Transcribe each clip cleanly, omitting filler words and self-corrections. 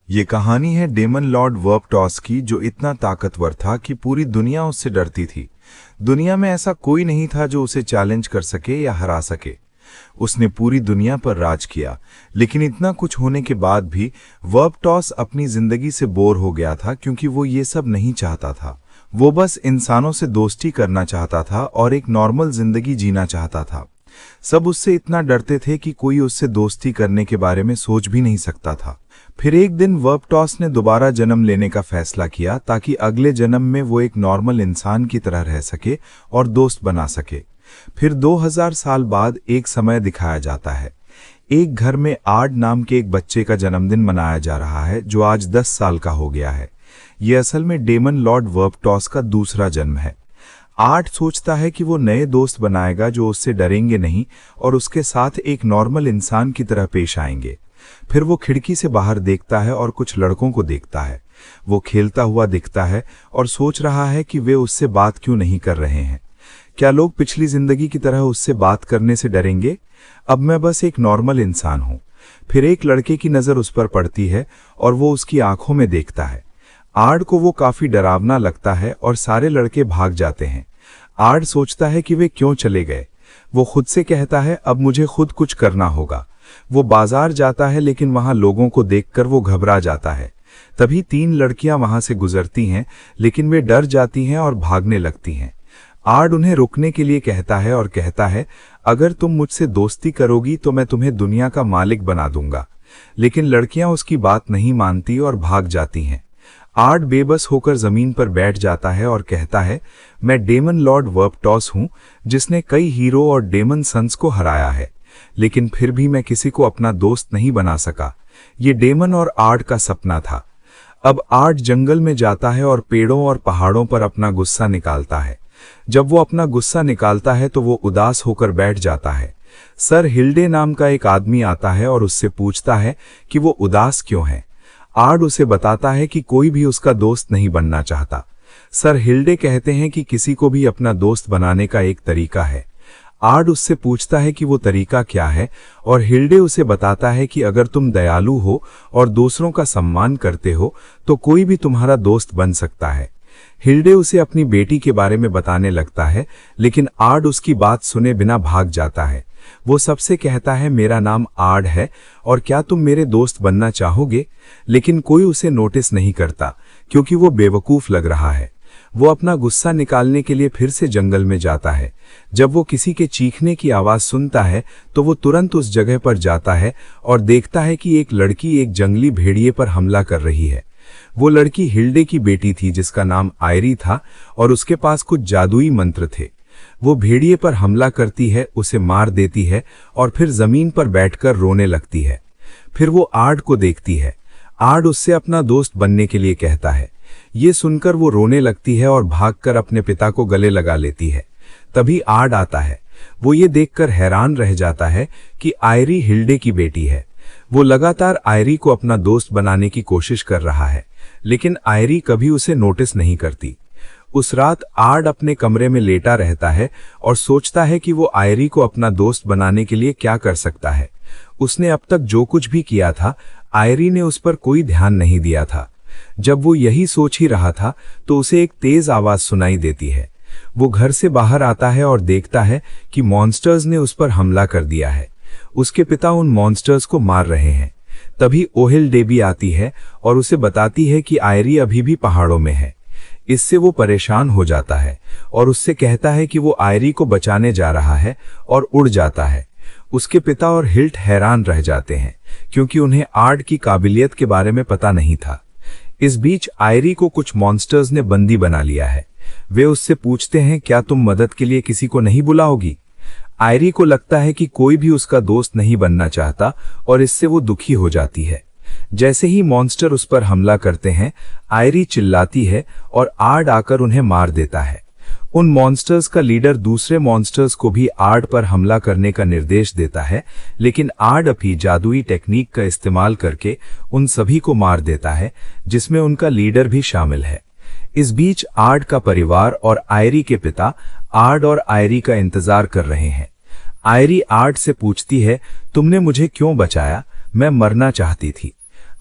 ये कहानी है डेमन लॉर्ड वर्पटॉस की, जो इतना ताकतवर था कि पूरी दुनिया उससे डरती थी। दुनिया में ऐसा कोई नहीं था जो उसे चैलेंज कर सके या हरा सके। उसने पूरी दुनिया पर राज किया, लेकिन इतना कुछ होने के बाद भी वर्पटॉस अपनी जिंदगी से बोर हो गया था, क्योंकि वो ये सब नहीं चाहता था। वो बस इंसानों से दोस्ती करना चाहता था और एक नॉर्मल जिंदगी जीना चाहता था। सब उससे इतना डरते थे कि कोई उससे दोस्ती करने के बारे में सोच भी नहीं सकता था। फिर एक दिन वर्पटॉस ने दोबारा जन्म लेने का फैसला किया, ताकि अगले जन्म में वो एक नॉर्मल इंसान की तरह रह सके और दोस्त बना सके। फिर 2000 साल बाद एक समय दिखाया जाता है। एक घर में आर्ड नाम के एक बच्चे का जन्मदिन मनाया जा रहा है, जो आज 10 साल का हो गया है। ये असल में डेमन लॉर्ड वर्पटॉस का दूसरा जन्म है। आर्ट सोचता है कि वो नए दोस्त बनाएगा जो उससे डरेंगे नहीं और उसके साथ एक नॉर्मल इंसान की तरह पेश आएंगे। फिर वो खिड़की से बाहर देखता है और कुछ लड़कों को देखता है। वो खेलता हुआ दिखता है और सोच रहा है कि वे उससे बात क्यों नहीं कर रहे हैं। क्या लोग पिछली जिंदगी की तरह उससे बात करने से डरेंगे? अब मैं बस एक नॉर्मल इंसान हूं। फिर एक लड़के की नजर उस पर पड़ती है और वो उसकी आंखों में देखता है। आर्ड को वो काफी डरावना लगता है और सारे लड़के भाग जाते हैं। आर्ड सोचता है कि वे क्यों चले गए। वो खुद से कहता है, अब मुझे खुद कुछ करना होगा। वो बाजार जाता है, लेकिन वहां लोगों को देखकर वो घबरा जाता है। तभी 3 लड़कियां वहां से गुजरती हैं, लेकिन वे डर जाती हैं और भागने लगती हैं। आर्ड उन्हें रुकने के लिए कहता है और कहता है, अगर तुम मुझसे दोस्ती करोगी तो मैं तुम्हें दुनिया का मालिक बना दूंगा। लेकिन लड़कियां उसकी बात नहीं मानती और भाग जाती हैं। आर्ड बेबस होकर जमीन पर बैठ जाता है और कहता है, मैं डेमन लॉर्ड वर्पटॉस हूं, जिसने कई हीरो और डेमन सन्स को हराया है, लेकिन फिर भी मैं किसी को अपना दोस्त नहीं बना सका। ये डेमन और आर्ड का सपना था। अब आर्ड जंगल में जाता है और पेड़ों और पहाड़ों पर अपना गुस्सा निकालता है। जब वो अपना गुस्सा निकालता है तो वो उदास होकर बैठ जाता है। सर हिल्डे नाम का एक आदमी आता है और उससे पूछता है कि वो उदास क्यों है। आर्ड उसे बताता है कि कोई भी उसका दोस्त नहीं बनना चाहता। सर हिल्डे कहते हैं कि किसी को भी अपना दोस्त बनाने का एक तरीका है। आर्ड उससे पूछता है कि वो तरीका क्या है, और हिल्डे उसे बताता है कि अगर तुम दयालु हो और दूसरों का सम्मान करते हो तो कोई भी तुम्हारा दोस्त बन सकता है। हिल्डे उसे अपनी बेटी के बारे में बताने लगता है, लेकिन आर्ड उसकी बात सुने बिना भाग जाता है। वो सबसे कहता है, मेरा नाम आर्ड है और क्या तुम मेरे दोस्त बनना चाहोगे? लेकिन कोई उसे नोटिस नहीं करता, क्योंकि वो बेवकूफ लग रहा है। वो अपना गुस्सा निकालने के लिए फिर से जंगल में जाता है। जब वो किसी के चीखने की आवाज सुनता है तो वो तुरंत उस जगह पर जाता है और देखता है कि एक लड़की एक जंगली भेड़िए पर हमला कर रही है। वो लड़की हिल्डे की बेटी थी, जिसका नाम आयरी था और उसके पास कुछ जादुई मंत्र थे। वो भेड़िए पर हमला करती है, उसे मार देती है और फिर जमीन पर बैठकर रोने लगती है। फिर वो आर्ड को देखती है। आर्ड उससे अपना दोस्त बनने के लिए कहता है। ये सुनकर वो रोने लगती है और भागकर अपने पिता को गले लगा लेती है। तभी आर्ड आता है। वो ये देखकर हैरान रह जाता है कि आयरी हिल्डे की बेटी है। वो लगातार आयरी को अपना दोस्त बनाने की कोशिश कर रहा है, लेकिन आयरी कभी उसे नोटिस नहीं करती। उस रात आर्ड अपने कमरे में लेटा रहता है और सोचता है कि वो आयरी को अपना दोस्त बनाने के लिए क्या कर सकता है। उसने अब तक जो कुछ भी किया था, आयरी ने उस पर कोई ध्यान नहीं दिया था। जब वो यही सोच ही रहा था तो उसे एक तेज आवाज सुनाई देती है। वो घर से बाहर आता है और देखता है कि मॉन्स्टर्स ने उस पर हमला कर दिया है। उसके पिता उन मॉन्स्टर्स को मार रहे हैं। तभी ओहिल डेबी आती है और उसे बताती है कि आयरी अभी भी पहाड़ों में है। इससे वो परेशान हो जाता है और उससे कहता है कि वो आयरी को बचाने जा रहा है और उड़ जाता है। उसके पिता और हिल्ट हैरान रह जाते हैं, क्योंकि उन्हें आर्ड की काबिलियत के बारे में पता नहीं था। इस बीच आयरी को कुछ मॉन्स्टर्स ने बंदी बना लिया है। वे उससे पूछते हैं, क्या तुम मदद के लिए किसी को नहीं बुलाओगी? आयरी को लगता है कि कोई भी उसका दोस्त नहीं बनना चाहता और इससे वो दुखी हो जाती है। जैसे ही मॉन्स्टर उस पर हमला करते हैं, आयरी चिल्लाती है और आर्ड आकर उन्हें मार देता है। उन मॉन्स्टर्स का लीडर दूसरे मॉन्स्टर्स को भी आर्ड पर हमला करने का निर्देश देता है, लेकिन आर्ड अपनी जादुई टेक्निक का इस्तेमाल करके उन सभी को मार देता है, जिसमें उनका लीडर भी शामिल है। इस बीच आर्ड का परिवार और आयरी के पिता आर्ड और आयरी का इंतजार कर रहे हैं। आयरी आर्ड से पूछती है, तुमने मुझे क्यों बचाया? मैं मरना चाहती थी।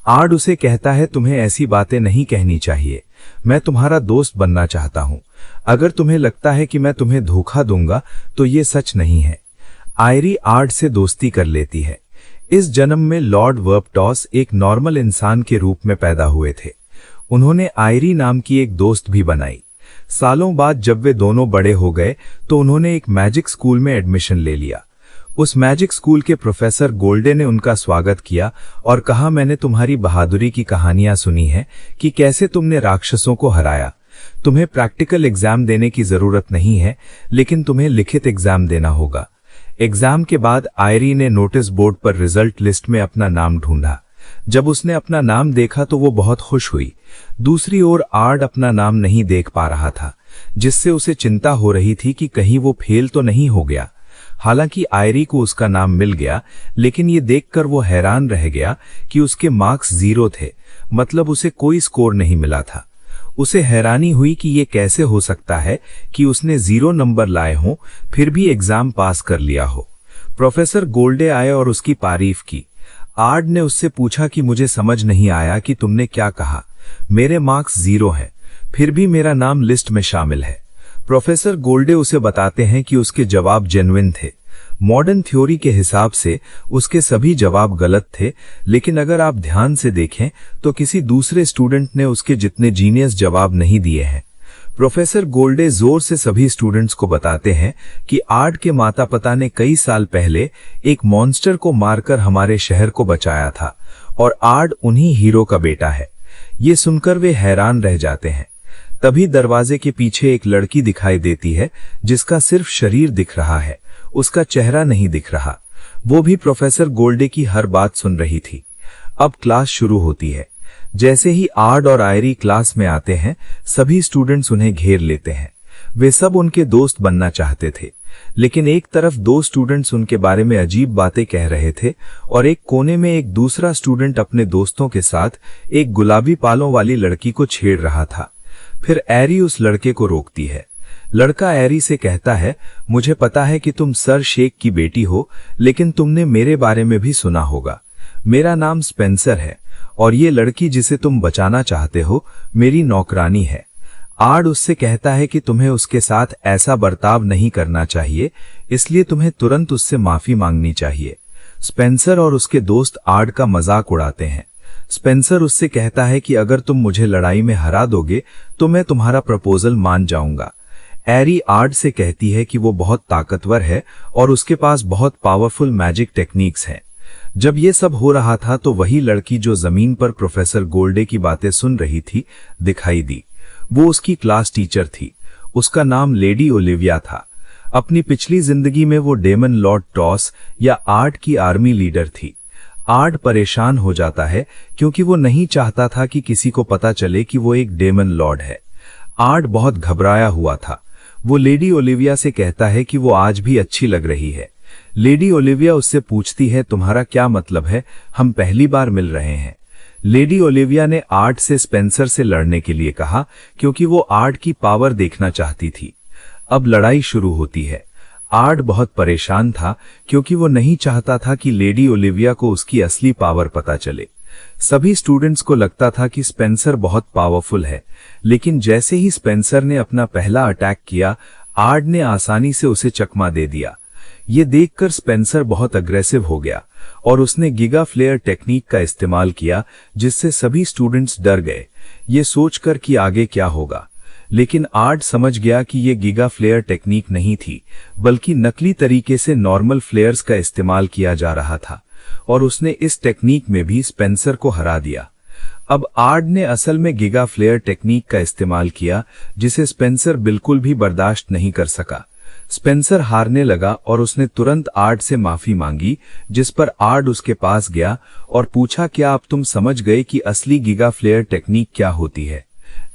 आर्ड उसे कहता है, तुम्हें ऐसी बातें नहीं कहनी चाहिए, मैं तुम्हारा दोस्त बनना चाहता हूं। अगर तुम्हें लगता है कि मैं तुम्हें धोखा दूंगा तो ये सच नहीं है। आयरी आर्ड से दोस्ती कर लेती है। इस जन्म में लॉर्ड वर्पटॉस एक नॉर्मल इंसान के रूप में पैदा हुए थे। उन्होंने आयरी नाम की एक दोस्त भी बनाई। सालों बाद जब वे दोनों बड़े हो गए तो उन्होंने एक मैजिक स्कूल में एडमिशन ले लिया। उस मैजिक स्कूल के प्रोफेसर गोल्डे ने उनका स्वागत किया और कहा, मैंने तुम्हारी बहादुरी की कहानियां सुनी है कि कैसे तुमने राक्षसों को हराया। तुम्हें प्रैक्टिकल एग्जाम देने की जरूरत नहीं है, लेकिन तुम्हें लिखित एग्जाम देना होगा। एग्जाम के बाद आयरी ने नोटिस बोर्ड पर रिजल्ट लिस्ट में अपना नाम ढूंढा। जब उसने अपना नाम देखा तो वो बहुत खुश हुई। दूसरी ओर आर्ड अपना नाम नहीं देख पा रहा था, जिससे उसे चिंता हो रही थी कि कहीं वो फेल तो नहीं हो गया। हालांकि आयरी को उसका नाम मिल गया, लेकिन ये देखकर वो हैरान रह गया कि उसके मार्क्स 0 थे, मतलब उसे कोई स्कोर नहीं मिला था। उसे हैरानी हुई कि ये कैसे हो सकता है कि उसने 0 नंबर लाए हों फिर भी एग्जाम पास कर लिया हो। प्रोफेसर गोल्डे आए और उसकी तारीफ की। आर्ड ने उससे पूछा कि मुझे समझ नहीं आया कि तुमने क्या कहा। मेरे मार्क्स 0 हैं, फिर भी मेरा नाम लिस्ट में शामिल है। प्रोफेसर गोल्डे उसे बताते हैं कि उसके जवाब जेन्युइन थे। मॉडर्न थ्योरी के हिसाब से उसके सभी जवाब गलत थे, लेकिन अगर आप ध्यान से देखें तो किसी दूसरे स्टूडेंट ने उसके जितने जीनियस जवाब नहीं दिए हैं। प्रोफेसर गोल्डे जोर से सभी स्टूडेंट्स को बताते हैं कि आर्ड के माता पिता ने कई साल पहले एक मॉन्स्टर को मारकर हमारे शहर को बचाया था और आर्ड उन्हीं हीरो का बेटा है। ये सुनकर वे हैरान रह जाते हैं। तभी दरवाजे के पीछे एक लड़की दिखाई देती है जिसका सिर्फ शरीर दिख रहा है, उसका चेहरा नहीं दिख रहा। वो भी प्रोफेसर गोल्डे की हर बात सुन रही थी। अब क्लास शुरू होती है। जैसे ही आर्ड और आयरी क्लास में आते हैं, सभी स्टूडेंट्स उन्हें घेर लेते हैं। वे सब उनके दोस्त बनना चाहते थे, लेकिन एक तरफ 2 स्टूडेंट्स उनके बारे में अजीब बातें कह रहे थे और एक कोने में एक दूसरा स्टूडेंट अपने दोस्तों के साथ एक गुलाबी बालों वाली लड़की को छेड़ रहा था। फिर एरी उस लड़के को रोकती है। लड़का एरी से कहता है, मुझे पता है कि तुम सर शेख की बेटी हो, लेकिन तुमने मेरे बारे में भी सुना होगा। मेरा नाम स्पेंसर है और ये लड़की जिसे तुम बचाना चाहते हो मेरी नौकरानी है। आर्ड उससे कहता है कि तुम्हें उसके साथ ऐसा बर्ताव नहीं करना चाहिए, इसलिए तुम्हें तुरंत उससे माफी मांगनी चाहिए। स्पेंसर और उसके दोस्त आर्ड का मजाक उड़ाते हैं। स्पेंसर उससे कहता है कि अगर तुम मुझे लड़ाई में हरा दोगे तो मैं तुम्हारा प्रपोजल मान जाऊंगा। एरी आर्ड से कहती है कि वो बहुत ताकतवर है और उसके पास बहुत पावरफुल मैजिक टेक्निक्स हैं। जब ये सब हो रहा था तो वही लड़की जो जमीन पर प्रोफेसर गोल्डे की बातें सुन रही थी दिखाई दी। वो उसकी क्लास टीचर थी। उसका नाम लेडी ओलिविया था। अपनी पिछली जिंदगी में वो डेमन लॉर्ड टॉस या आर्ड की आर्मी लीडर थी। आर्ड परेशान हो जाता है क्योंकि वो नहीं चाहता था कि किसी को पता चले कि वो एक डेमन लॉर्ड है। आर्ड बहुत घबराया हुआ था। वो लेडी ओलिविया से कहता है कि वो आज भी अच्छी लग रही है। लेडी ओलिविया उससे पूछती है, तुम्हारा क्या मतलब है, हम पहली बार मिल रहे हैं। लेडी ओलिविया ने आर्ड से स्पेंसर से लड़ने के लिए कहा क्योंकि वो आर्ड की पावर देखना चाहती थी। अब लड़ाई शुरू होती है। आर्ड बहुत परेशान था क्योंकि वो नहीं चाहता था कि लेडी ओलिविया को उसकी असली पावर पता चले। सभी स्टूडेंट्स को लगता था कि स्पेंसर बहुत पावरफुल है, लेकिन जैसे ही स्पेंसर ने अपना पहला अटैक किया, आर्ड ने आसानी से उसे चकमा दे दिया। ये देखकर स्पेंसर बहुत अग्रेसिव हो गया और उसने गिगा फ्लेयर टेक्निक का इस्तेमाल किया, जिससे सभी स्टूडेंट्स डर गए, ये सोचकर कि आगे क्या होगा। लेकिन आर्ड समझ गया कि ये गिगा फ्लेयर टेक्निक नहीं थी, बल्कि नकली तरीके से नॉर्मल फ्लेयर्स का इस्तेमाल किया जा रहा था और उसने इस टेक्निक में भी स्पेंसर को हरा दिया। अब आर्ड ने असल में गिगा फ्लेयर टेक्निक का इस्तेमाल किया, जिसे स्पेंसर बिल्कुल भी बर्दाश्त नहीं कर सका। स्पेंसर हारने लगा और उसने तुरंत आर्ड से माफी मांगी, जिस पर आर्ड उसके पास गया और पूछा, क्या अब तुम समझ गए कि असली गिगा फ्लेयर टेक्निक क्या होती है।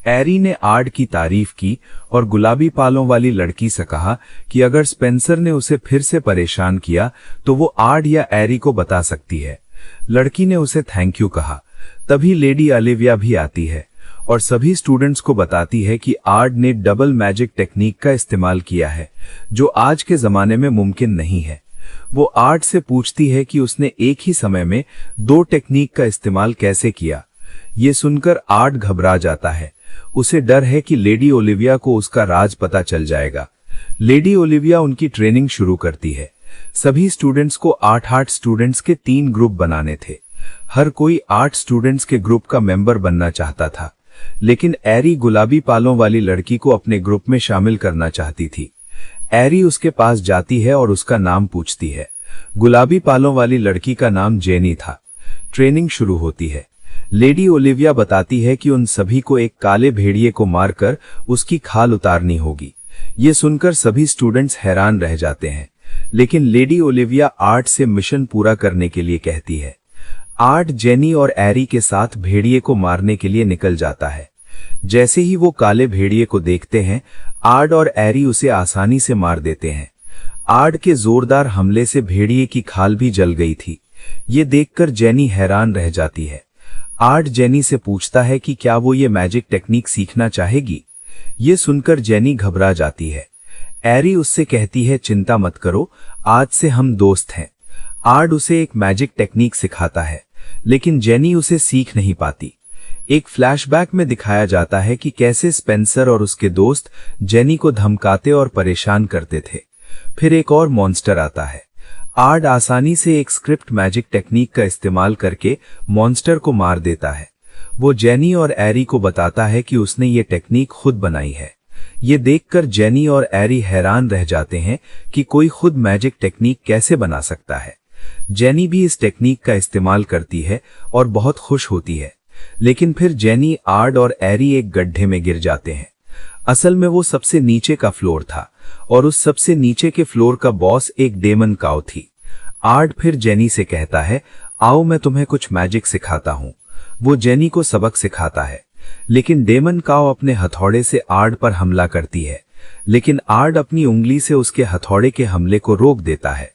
एरी ने आर्ड की तारीफ की और गुलाबी बालों वाली लड़की से कहा कि अगर स्पेंसर ने उसे फिर से परेशान किया तो वो आर्ड या एरी को बता सकती है। लड़की ने उसे थैंक यू कहा। तभी लेडी ओलिविया भी आती है और सभी स्टूडेंट्स को बताती है कि आर्ड ने डबल मैजिक टेक्निक का इस्तेमाल किया है, जो आज के जमाने में मुमकिन नहीं है। वो आर्ट से पूछती है कि उसने एक ही समय में 2 टेक्निक का इस्तेमाल कैसे किया। ये सुनकर आर्ट घबरा जाता है। उसे डर है कि लेडी ओलिविया को उसका राज पता चल जाएगा। लेडी ओलिविया उनकी ट्रेनिंग शुरू करती है। सभी स्टूडेंट्स को 8 स्टूडेंट्स के 3 ग्रुप बनाने थे। हर कोई 8 स्टूडेंट्स के ग्रुप का मेंबर बनना चाहता था, लेकिन एरी गुलाबी बालों वाली लड़की को अपने ग्रुप में शामिल करना चाहती थी। एरी उसके पास जाती है और उसका नाम पूछती है। गुलाबी बालों वाली लड़की का नाम जेनी था। ट्रेनिंग शुरू होती है। लेडी ओलिविया बताती है कि उन सभी को एक काले भेड़िए को मारकर उसकी खाल उतारनी होगी। ये सुनकर सभी स्टूडेंट्स हैरान रह जाते हैं, लेकिन लेडी ओलिविया आर्ट से मिशन पूरा करने के लिए कहती है। आर्ट जेनी और एरी के साथ भेड़िए को मारने के लिए निकल जाता है। जैसे ही वो काले भेड़िए को देखते हैं, आर्ट और एरी उसे आसानी से मार देते हैं। आर्ट के जोरदार हमले से भेड़िए की खाल भी जल गई थी। ये देखकर जेनी हैरान रह जाती है। आर्ट जेनी से पूछता है कि क्या वो ये मैजिक टेक्निक सीखना चाहेगी। ये सुनकर जेनी घबरा जाती है। एरी उससे कहती है, चिंता मत करो, आज से हम दोस्त हैं। आर्ट उसे एक मैजिक टेक्निक सिखाता है, लेकिन जेनी उसे सीख नहीं पाती। एक फ्लैशबैक में दिखाया जाता है कि कैसे स्पेंसर और उसके दोस्त जेनी को धमकाते और परेशान करते थे। फिर एक और मॉन्स्टर आता है। आर्ट आसानी से एक स्क्रिप्ट मैजिक टेक्निक का इस्तेमाल करके मॉन्स्टर को मार देता है। वो जेनी और एरी को बताता है कि उसने ये टेक्निक खुद बनाई है। ये देखकर जेनी और एरी हैरान रह जाते हैं कि कोई खुद मैजिक टेक्निक कैसे बना सकता है। जेनी भी इस टेक्निक का इस्तेमाल करती है और बहुत खुश होती है, लेकिन फिर जेनी, आर्ट और एरी एक गड्ढे में गिर जाते हैं। असल में वो सबसे नीचे का फ्लोर था और उस सबसे नीचे के फ्लोर का बॉस एक डेमन काउ थी। आर्ट फिर जेनी से कहता है, आओ मैं तुम्हें कुछ मैजिक सिखाता हूँ। वो जेनी को सबक सिखाता है, लेकिन डेमन काउ अपने हथौड़े से आर्ट पर हमला करती है, लेकिन आर्ट अपनी उंगली से उसके हथौड़े के हमले को रोक देता है।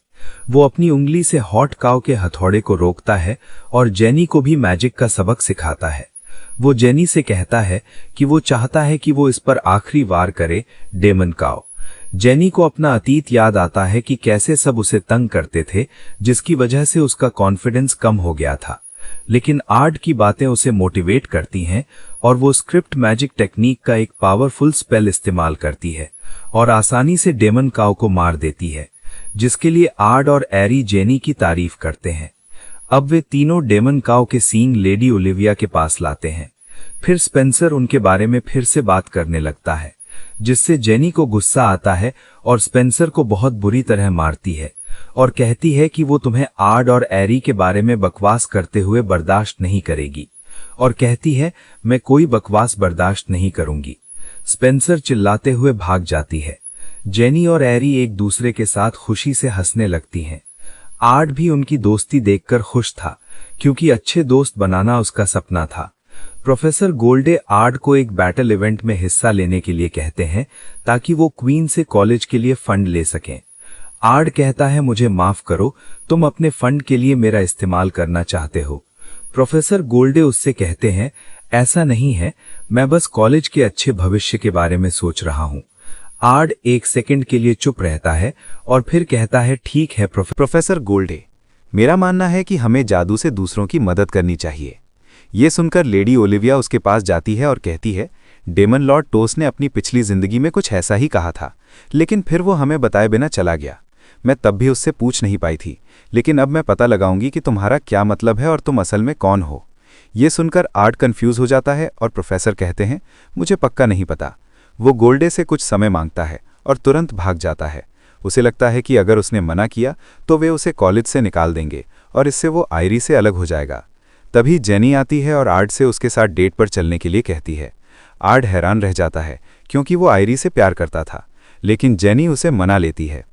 वो अपनी उंगली से हॉट काउ के हथौड़े को रोकता है और जेनी को भी मैजिक का सबक सिखाता है। वो जेनी से कहता है कि वो चाहता है कि वो इस पर आखिरी वार करे। Daemon cow. जेनी को अपना अतीत याद आता है कि कैसे सब उसे तंग करते थे, जिसकी वजह से उसका कॉन्फिडेंस कम हो गया था। लेकिन आर्ट की बातें उसे मोटिवेट करती हैं और वो स्क्रिप्ट मैजिक टेक्निक का एक पावरफुल स्पेल इस्तेमाल करती है और आसानी से डेमन काउ को मार देती है, जिसके लिए आर्ट और एरी जेनी की तारीफ करते हैं। अब वे तीनों डेमन काउ के सींग लेडी ओलिविया के पास लाते हैं। फिर स्पेंसर उनके बारे में फिर से बात करने लगता है, जिससे जेनी को गुस्सा आता है और स्पेंसर को बहुत बुरी तरह मारती है और कहती है कि वो तुम्हें आर्ट और एरी के बारे में बकवास करते हुए बर्दाश्त नहीं करेगी, और कहती है, मैं कोई बकवास बर्दाश्त नहीं करूंगी। स्पेंसर चिल्लाते हुए भाग जाती है। जेनी और एरी एक दूसरे के साथ खुशी से हंसने लगती हैं। आर्ट भी उनकी दोस्ती देखकर खुश था, क्योंकि अच्छे दोस्त बनाना उसका सपना था। प्रोफेसर गोल्डे आर्ट को एक बैटल इवेंट में हिस्सा लेने के लिए कहते हैं, ताकि वो क्वीन से कॉलेज के लिए फंड ले सकें। आर्ट कहता है, मुझे माफ करो, तुम अपने फंड के लिए मेरा इस्तेमाल करना चाहते हो। प्रोफेसर गोल्डे उससे कहते हैं, ऐसा नहीं है, मैं बस कॉलेज के अच्छे भविष्य के बारे में सोच रहा हूँ। आर्ट एक सेकंड के लिए चुप रहता है और फिर कहता है, ठीक है प्रोफेसर गोल्डे, मेरा मानना है कि हमें जादू से दूसरों की मदद करनी चाहिए। ये सुनकर लेडी ओलिविया उसके पास जाती है और कहती है, डेमन लॉर्ड टोस ने अपनी पिछली जिंदगी में कुछ ऐसा ही कहा था, लेकिन फिर वो हमें बताए बिना चला गया। मैं तब भी उससे पूछ नहीं पाई थी, लेकिन अब मैं पता लगाऊंगी कि तुम्हारा क्या मतलब है और तुम असल में कौन हो। ये सुनकर आर्ट कंफ्यूज हो जाता है और प्रोफेसर कहते हैं, मुझे पक्का नहीं पता। वो गोल्डे से कुछ समय मांगता है और तुरंत भाग जाता है। उसे लगता है कि अगर उसने मना किया तो वे उसे कॉलेज से निकाल देंगे और इससे वो आयरी से अलग हो जाएगा। तभी जेनी आती है और आर्ट से उसके साथ डेट पर चलने के लिए कहती है। आर्ट हैरान रह जाता है, क्योंकि वो आयरी से प्यार करता था, लेकिन जेनी उसे मना लेती है।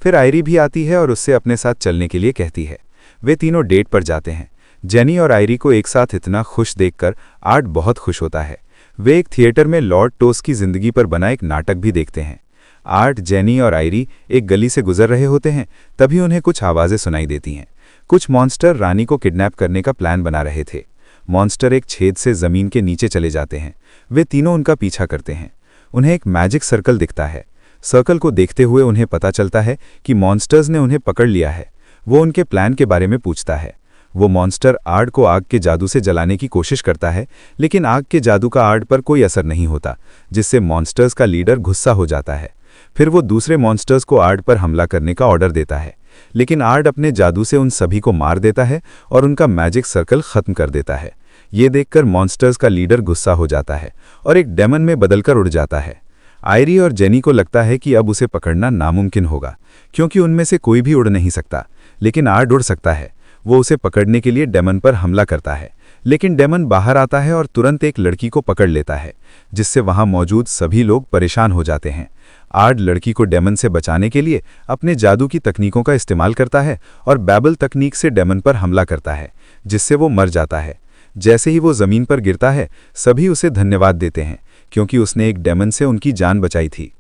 फिर आयरी भी आती है और उससे अपने साथ चलने के लिए कहती है। वे तीनों डेट पर जाते हैं। जेनी और आयरी को एक साथ इतना खुश देखकर आर्ट बहुत खुश होता है। वे एक थिएटर में लॉर्ड टोस की जिंदगी पर बना एक नाटक भी देखते हैं। आर्ट, जेनी और आयरी एक गली से गुजर रहे होते हैं, तभी उन्हें कुछ आवाज़ें सुनाई देती हैं। कुछ मॉन्स्टर रानी को किडनैप करने का प्लान बना रहे थे। मॉन्स्टर एक छेद से जमीन के नीचे चले जाते हैं। वे तीनों उनका पीछा करते हैं। उन्हें एक मैजिक सर्कल दिखता है, सर्कल को देखते हुए उन्हें पता चलता है कि मॉन्स्टर्स ने उन्हें पकड़ लिया है। वो उनके प्लान के बारे में पूछता है। वो मॉन्स्टर आर्ड को आग के जादू से जलाने की कोशिश करता है, लेकिन आग के जादू का आर्ड पर कोई असर नहीं होता, जिससे मॉन्स्टर्स का लीडर गुस्सा हो जाता है। फिर वो दूसरे मॉन्स्टर्स को आर्ड पर हमला करने का ऑर्डर देता है, लेकिन आर्ड अपने जादू से उन सभी को मार देता है और उनका मैजिक सर्कल खत्म कर देता है। ये देखकर मॉन्स्टर्स का लीडर गुस्सा हो जाता है और एक डेमन में बदलकर उड़ जाता है। आयरी और जेनी को लगता है कि अब उसे पकड़ना नामुमकिन होगा, क्योंकि उनमें से कोई भी उड़ नहीं सकता, लेकिन आर्ड उड़ सकता है। वो उसे पकड़ने के लिए डेमन पर हमला करता है, लेकिन डेमन बाहर आता है और तुरंत एक लड़की को पकड़ लेता है, जिससे वहां मौजूद सभी लोग परेशान हो जाते हैं। आर्ड लड़की को डेमन से बचाने के लिए अपने जादू की तकनीकों का इस्तेमाल करता है और बैबल तकनीक से डेमन पर हमला करता है, जिससे वो मर जाता है। जैसे ही वो जमीन पर गिरता है, सभी उसे धन्यवाद देते हैं, क्योंकि उसने एक डेमन से उनकी जान बचाई थी।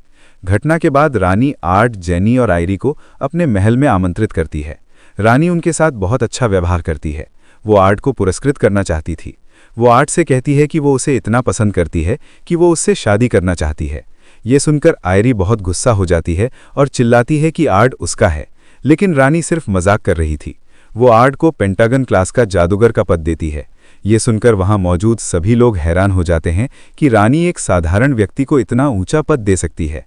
घटना के बाद रानी आर्ड, जेनी और आयरी को अपने महल में आमंत्रित करती है। रानी उनके साथ बहुत अच्छा व्यवहार करती है। वो आर्ड को पुरस्कृत करना चाहती थी। वो आर्ड से कहती है कि वो उसे इतना पसंद करती है कि वो उससे शादी करना चाहती है। ये सुनकर आयरी बहुत गुस्सा हो जाती है और चिल्लाती है कि आर्ड उसका है, लेकिन रानी सिर्फ मजाक कर रही थी। वो आर्ड को पेंटागन क्लास का जादूगर का पद देती है। ये सुनकर वहां मौजूद सभी लोग हैरान हो जाते हैं कि रानी एक साधारण व्यक्ति को इतना ऊंचा पद दे सकती है।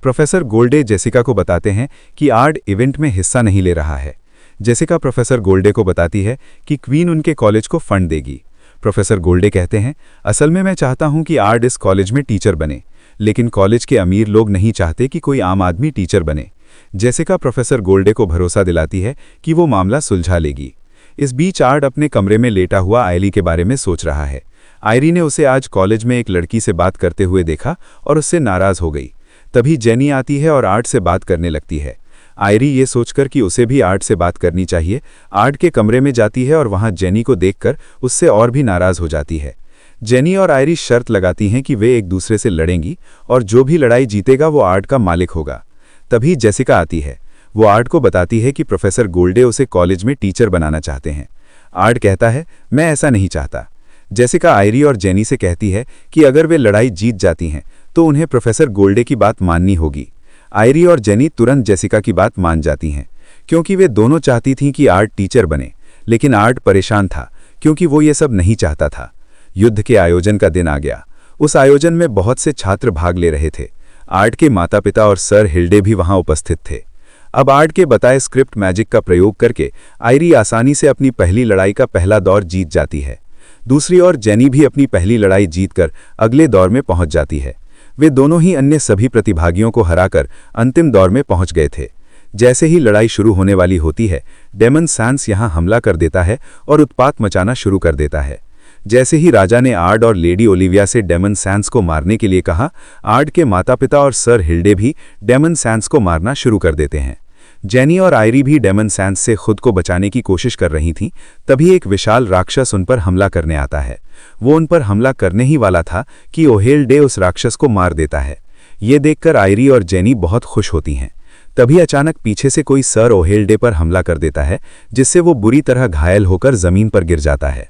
प्रोफेसर गोल्डे जेसिका को बताते हैं कि आर्ड इवेंट में हिस्सा नहीं ले रहा है। जेसिका प्रोफेसर गोल्डे को बताती है कि क्वीन उनके कॉलेज को फंड देगी। प्रोफेसर गोल्डे कहते हैं, असल में मैं चाहता हूं कि आर्ड इस कॉलेज में टीचर बने, लेकिन कॉलेज के अमीर लोग नहीं चाहते कि कोई आम आदमी टीचर बने। जेसिका प्रोफेसर गोल्डे को भरोसा दिलाती है कि वो मामला सुलझा लेगी। इस बीच आर्ड अपने कमरे में लेटा हुआ आयरी के बारे में सोच रहा है। आयरी ने उसे आज कॉलेज में एक लड़की से बात करते हुए देखा और उससे नाराज हो गई। तभी जेनी आती है और आर्ड से बात करने लगती है। आयरी ये सोचकर कि उसे भी आर्ड से बात करनी चाहिए, आर्ड के कमरे में जाती है और वहां जेनी को देखकर उससे और भी नाराज हो जाती है। जेनी और आयरी शर्त लगाती हैं कि वे एक दूसरे से लड़ेंगी और जो भी लड़ाई जीतेगा वो आर्ड का मालिक होगा। तभी जेसिका आती है। वो आर्ड को बताती है कि प्रोफेसर गोल्डे उसे कॉलेज में टीचर बनाना चाहते हैं। आर्ड कहता है, मैं ऐसा नहीं चाहता। जेसिका आयरी और जेनी से कहती है कि अगर वे लड़ाई जीत जाती हैं तो उन्हें प्रोफेसर गोल्डे की बात माननी होगी। आयरी और जेनी तुरंत जेसिका की बात मान जाती हैं, क्योंकि वे दोनों चाहती थीं कि आर्ड टीचर बने, लेकिन आर्ड परेशान था क्योंकि वो ये सब नहीं चाहता था। युद्ध के आयोजन का दिन आ गया। उस आयोजन में बहुत से छात्र भाग ले रहे थे। आर्ड के माता पिता और सर हिल्डे भी वहां उपस्थित थे। अब आर्ड के बताए स्क्रिप्ट मैजिक का प्रयोग करके आयरी आसानी से अपनी पहली लड़ाई का पहला दौर जीत जाती है। दूसरी ओर जेनी भी अपनी पहली लड़ाई जीतकर अगले दौर में पहुंच जाती है। वे दोनों ही अन्य सभी प्रतिभागियों को हराकर अंतिम दौर में पहुंच गए थे। जैसे ही लड़ाई शुरू होने वाली होती है, डेमन सैंस यहां हमला कर देता है और उत्पात मचाना शुरू कर देता है। जैसे ही राजा ने आर्ड और लेडी ओलिविया से डेमन सैंस को मारने के लिए कहा, आर्ड के माता पिता और सर हिल्डे भी डेमन सैंस को मारना शुरू कर देते हैं। जेनी और आयरी भी डेमन सैंस से खुद को बचाने की कोशिश कर रही थीं, तभी एक विशाल राक्षस उन पर हमला करने आता है। वो उन पर हमला करने ही वाला था कि ओहेलडे उस राक्षस को मार देता है। ये देखकर आयरी और जेनी बहुत खुश होती हैं। तभी अचानक पीछे से कोई सर ओहेलडे पर हमला कर देता है, जिससे वो बुरी तरह घायल होकर जमीन पर गिर जाता है।